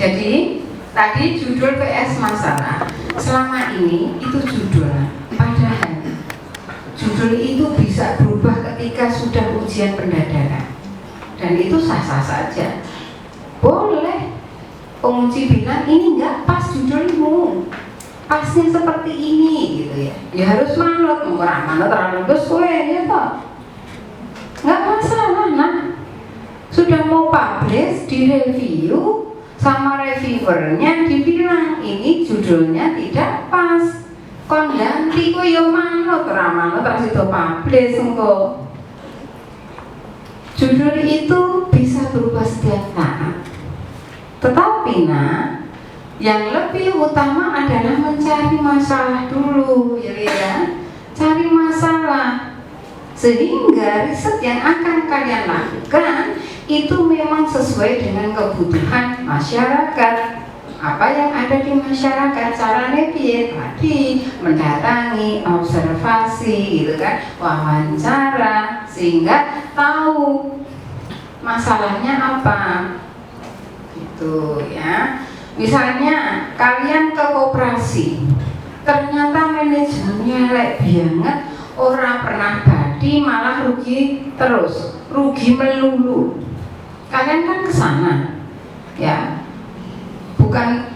Jadi tadi judul PS masalah. Selama ini itu judul, padahal judul itu bisa berubah ketika sudah ujian pendadaran, dan itu sah-sah saja. Boleh penguji bilang ini nggak pas judulmu, pasnya seperti ini gitu ya. Ya harus manut, murah manut terlalu sesuai ya toh. Nggak masalah. Nah, sudah mau publish, direview sama reviewernya dibilang ini judulnya tidak pas, kon ganti kok yo manut ra manut terus itu publish engko. Judul itu bisa berubah setiap saat, tetapi nah yang lebih utama adalah mencari masalah dulu ya, cari masalah sehingga riset yang akan kalian lakukan itu memang sesuai dengan kebutuhan masyarakat. Apa yang ada di masyarakat, caranya piye tadi, mendatangi, observasi gitu kan, wawancara, sehingga tahu masalahnya apa gitu ya. Misalnya kalian ke koperasi, ternyata manajemennya elek banget, orang pernah badi malah rugi terus, rugi melulu. Kalian kan ke sana, ya, bukan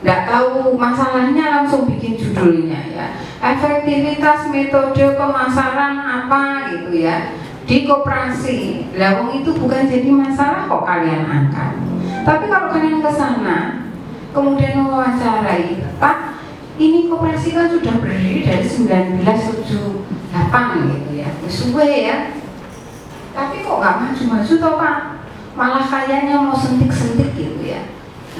nggak tahu masalahnya langsung bikin judulnya ya. Efektivitas metode pemasaran apa gitu ya di koperasi. Lawang itu bukan jadi masalah kok kalian angkat. Tapi kalau kalian ke sana, kemudian mewawancarai, Pak, ini koperasi kan sudah berdiri dari 1978 gitu ya, sesuai ya. Tapi kok nggak maju-maju toh Pak? Malah kayaknya mau sentik-sentik gitu ya.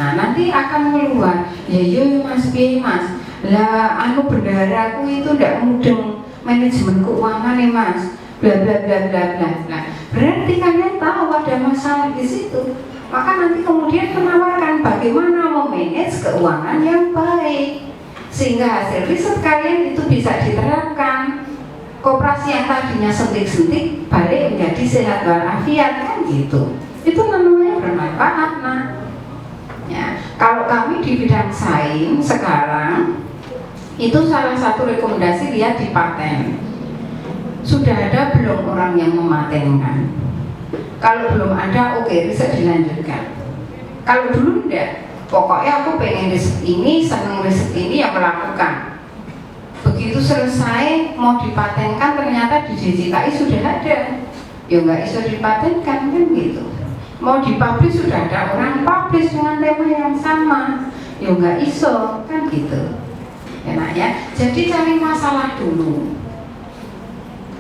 Nah nanti akan keluar, ya mas piye mas, lah anu bendaharaku itu ndak mudeng manajemen keuangan nih mas, bla bla bla bla bla. Nah berarti kalian tahu ada masalah di situ, maka nanti kemudian menawarkan bagaimana memanage keuangan yang baik, sehingga hasil riset kalian itu bisa diterapkan. Koperasi yang tadinya sentik-sentik balik menjadi sehat walafiat kan gitu. Itu namanya bermanfaat. Nah, ya, kalau kami di bidang sains sekarang itu salah satu rekomendasi lihat di paten. Sudah ada belum orang yang mematenkan? Kalau belum ada, oke, riset dilanjutkan. Kalau dulu enggak, pokoknya aku pengen riset ini, seneng riset ini, yang melakukan. Begitu selesai mau dipatenkan, ternyata di DJKI sudah ada, ya nggak bisa dipatenkan kan gitu. Mau dipublish sudah ada orang publish dengan tema yang sama, ya nggak iso kan gitu. Ya nak ya, jadi cari masalah dulu.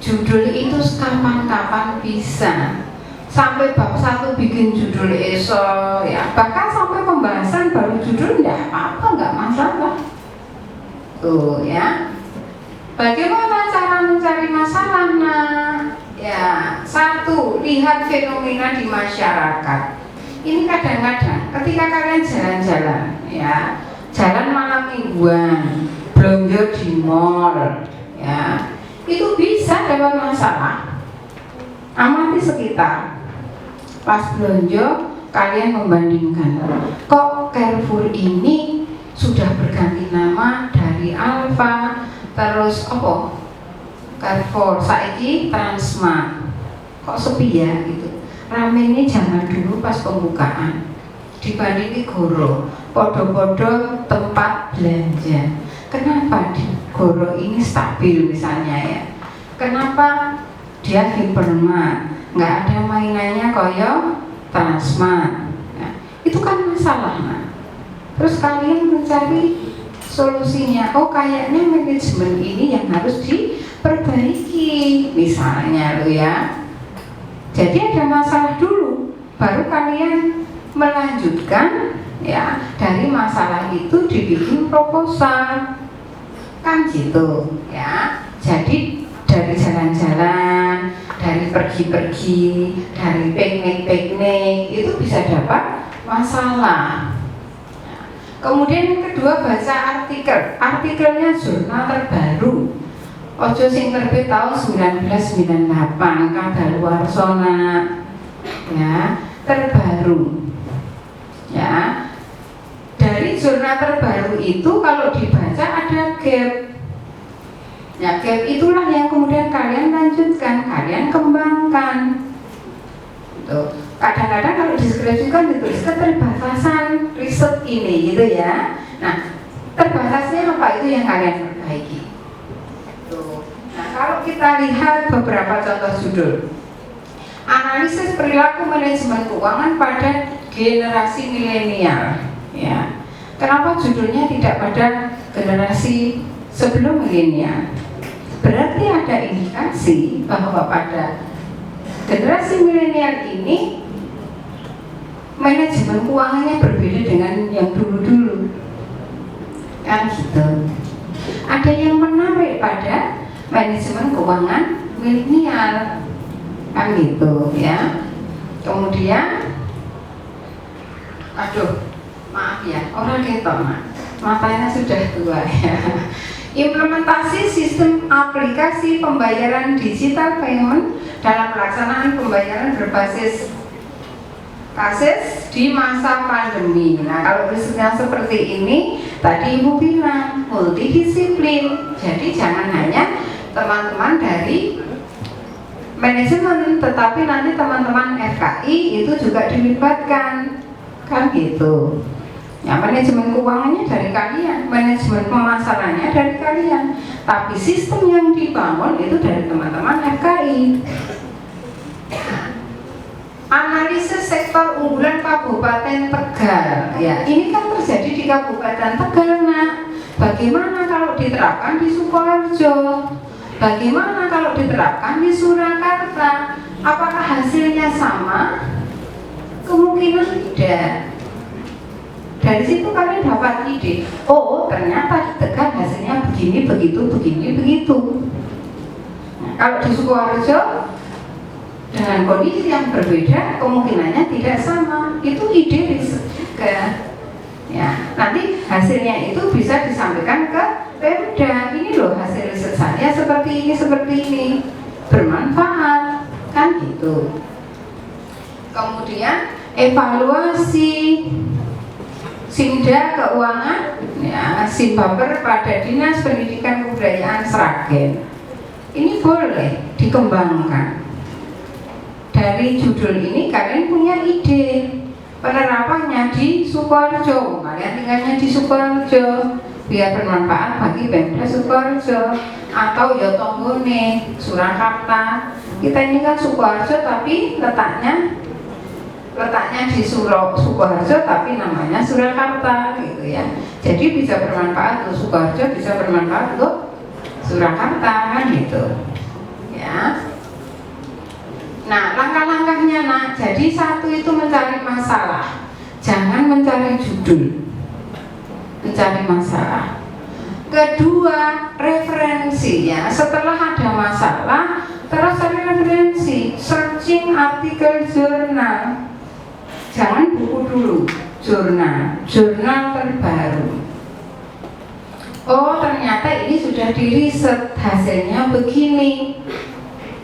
Judul itu kapan-kapan bisa. Sampai bab 1 bikin judul iso ya, bahkan sampai pembahasan baru judul enggak apa-apa, enggak masalah. Tuh ya. Bagaimana cara mencari masalah? Nah, ya, 1, lihat fenomena di masyarakat. Ini kadang-kadang ketika kalian jalan-jalan ya, jalan malam mingguan, belanja di mall ya, itu bisa dapat masalah. Amati sekitar. Pas belanja kalian membandingkan, kok Carrefour ini sudah berganti nama dari Alfa terus apa? Carrefour saiki Transmart. Kok sepi ya gitu. Ramenya zaman dulu pas pembukaan. Dibandingi Goro, podo-podo tempat belanja. Kenapa di Goro ini stabil misalnya ya? Kenapa dia hypermart? Nggak ada mainannya koyo Transmart. Nah, itu kan masalah. Nah. Terus kalian mencari solusinya. Oh kayaknya manajemen ini yang harus diperbaiki misalnya lo ya. Jadi ada masalah dulu, baru kalian melanjutkan ya, dari masalah itu dibikin proposal kan gitu ya. Jadi dari jalan-jalan, dari pergi-pergi, dari piknik-piknik itu bisa dapat masalah. Kemudian yang kedua, baca artikel. Artikelnya jurnal terbaru. Ojo sing terbit tahun 1998, kadaluarsana ya, terbaru. Ya. dari zona terbaru itu kalau dibaca ada gap. Ya, gap itulah yang kemudian kalian lanjutkan, kalian kembangkan. Tuh. Kadang-kadang kalau deskripsikan ditulis keterbatasan riset ini gitu ya. Nah, terbatasnya apa itu yang kalian perbaiki. Tuh. Nah, kalau kita lihat beberapa contoh judul. Analisis perilaku manajemen keuangan pada generasi milenial. Ya. Kenapa judulnya tidak pada generasi sebelum milenial? Berarti ada indikasi bahwa pada generasi milenial ini manajemen keuangannya berbeda dengan yang dulu-dulu. Kan gitu. Ada yang menarik pada manajemen keuangan milenial. Kan gitu ya. Kemudian maaf ya, orang ketok matanya sudah tua ya. Implementasi sistem aplikasi pembayaran digital payment dalam pelaksanaan pembayaran berbasis kasus di masa pandemi. Nah, kalau risetnya seperti ini, tadi Ibu bilang multidisiplin. Jadi jangan hanya teman-teman dari manajemen, tetapi nanti teman-teman FKI itu juga dilibatkan, kan gitu. Ya, manajemen keuangannya dari kalian, manajemen pemasarannya dari kalian, tapi sistem yang dibangun itu dari teman-teman FKI. Analisis sektor unggulan Kabupaten Tegal, ya ini kan terjadi di Kabupaten Tegal. Nah, bagaimana kalau diterapkan di Sukoharjo? Bagaimana kalau diterapkan di Surakarta? Apakah hasilnya sama? Kemungkinan tidak. Dari situ kalian dapat ide, oh ternyata di Tegal hasilnya begini, begitu, begini, begitu. Nah, kalau di Sukoharjo dengan kondisi yang berbeda, kemungkinannya tidak sama. Itu ide riset juga. Ya, nanti hasilnya itu bisa disampaikan ke Pemda. Ini loh hasil riset saya seperti ini, bermanfaat, kan gitu. Kemudian evaluasi Simda Keuangan, ya, Simbaper pada Dinas Pendidikan Kebudayaan Sragen. Ini boleh dikembangkan. Dari judul ini kalian punya ide penerapannya di Sukoharjo. Kalian tinggalnya di Sukoharjo biar bermanfaat bagi Pemda Sukoharjo atau Yotonggone, Surakarta. Kita ini kan Sukoharjo tapi letaknya di Sukoharjo tapi namanya Surakarta gitu ya. Jadi bisa bermanfaat untuk Sukoharjo, bisa bermanfaat untuk Surakarta kan gitu. Ya. Nah, langkah-langkahnya jadi satu itu mencari masalah. Jangan mencari judul. Mencari masalah. Kedua, referensi ya. Setelah ada masalah, terus cari referensi, searching artikel jurnal. Jangan buku dulu, jurnal terbaru. Oh, ternyata ini sudah diriset, hasilnya begini.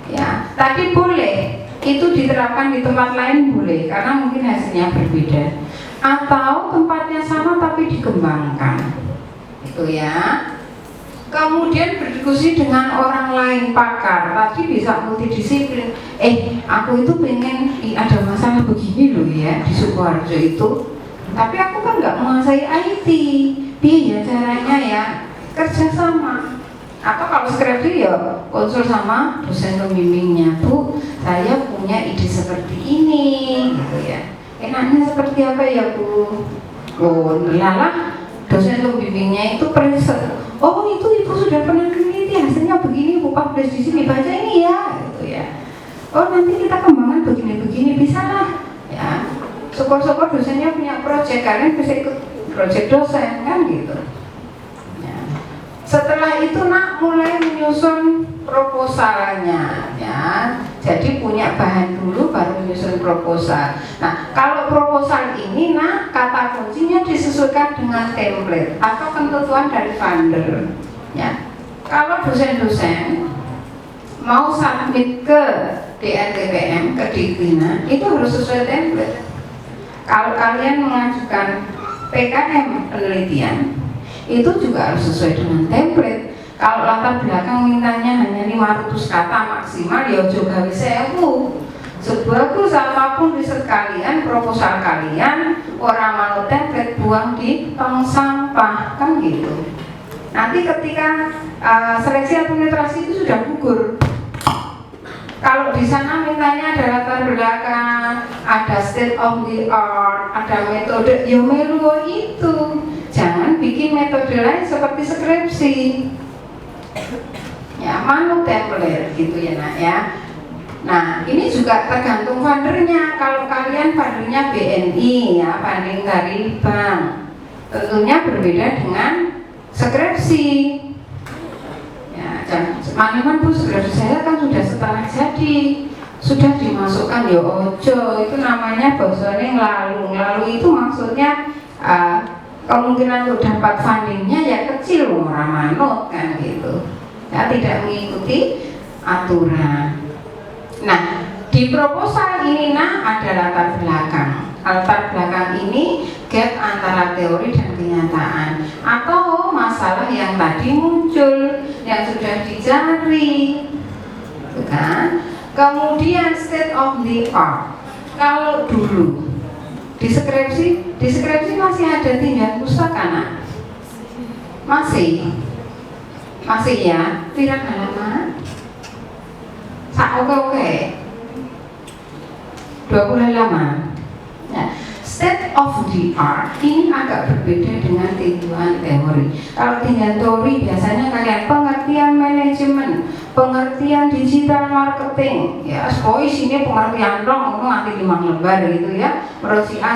Ya, tadi boleh itu diterapkan di tempat lain boleh, karena mungkin hasilnya berbeda. Atau tempatnya sama tapi dikembangkan. Itu ya. Kemudian berdiskusi dengan orang lain pakar, tadi bisa multidisiplin. Aku itu pengen ada masalah begini loh ya di Sukoharjo itu, tapi aku kan nggak menguasai IT. Biar caranya ya kerjasama. Atau kalau skripsi ya konsul sama dosen pembimbingnya, Bu, saya punya ide seperti ini, gitu ya. Enaknya seperti apa ya, Bu? Oh, lalah dosen pembimbingnya itu periset. Oh, itu ibu sudah pernah teliti, hasilnya begini, Bu, publish di sini, baca ini ya, gitu ya. Oh, nanti kita kembangkan begini-begini, bisa lah, ya. Syukur-syukur dosennya punya proyek, kalian bisa ikut proyek dosen, kan gitu. Ya. Setelah itu mulai menyusun proposalnya, ya. Jadi punya bahan dulu, baru menyusun proposal. Nah, kalau proposal ini, kata kuncinya disesuaikan dengan template atau ketentuan dari funder. Ya, kalau dosen-dosen mau submit ke DNTPM, ke Diktina, itu harus sesuai template. Kalau kalian mengajukan PKM penelitian itu juga harus sesuai dengan template. Kalau latar belakang mintanya hanya 500 kata maksimal, ya ojo gawe 1000. Sebagus apapun riset kalian, proposal kalian, orang manut template, buang di tong sampah, kan gitu. Nanti ketika seleksi administrasi itu sudah gugur. Kalau di sana mintanya ada latar belakang, ada state of the art, ada metode, ya melu itu. Jangan bikin metode lain seperti skripsi. Ya, manut template gitu ya nak ya. Nah, ini juga tergantung fundernya. Kalau kalian fundernya BNI ya, funding dari bank, tentunya berbeda dengan skripsi. Ya, maniman Bu, skripsi saya kan sudah setelah jadi, sudah dimasukkan ya ojo, itu namanya bahasanya lalu itu maksudnya kemungkinan untuk dapat fundingnya ya kecil, orang manut kan gitu ya, tidak mengikuti aturan. Nah, di proposal ini ada latar belakang. Latar belakang ini gap antara teori dan kenyataan, atau masalah yang tadi muncul yang sudah dicari, kan? Kemudian state of the art. Kalau dulu di skripsi masih ada tinjauan pustaka, nak? Masih ya, pirang halaman? Oke. 20 halaman. Ya. State of the art ini agak berbeda dengan tinjauan teori. Kalau tinjauan teori biasanya kalian pengertian manajemen, pengertian digital marketing, ya, isinya pengertian dong, nanti 5 lembar gitu ya. Menurut si A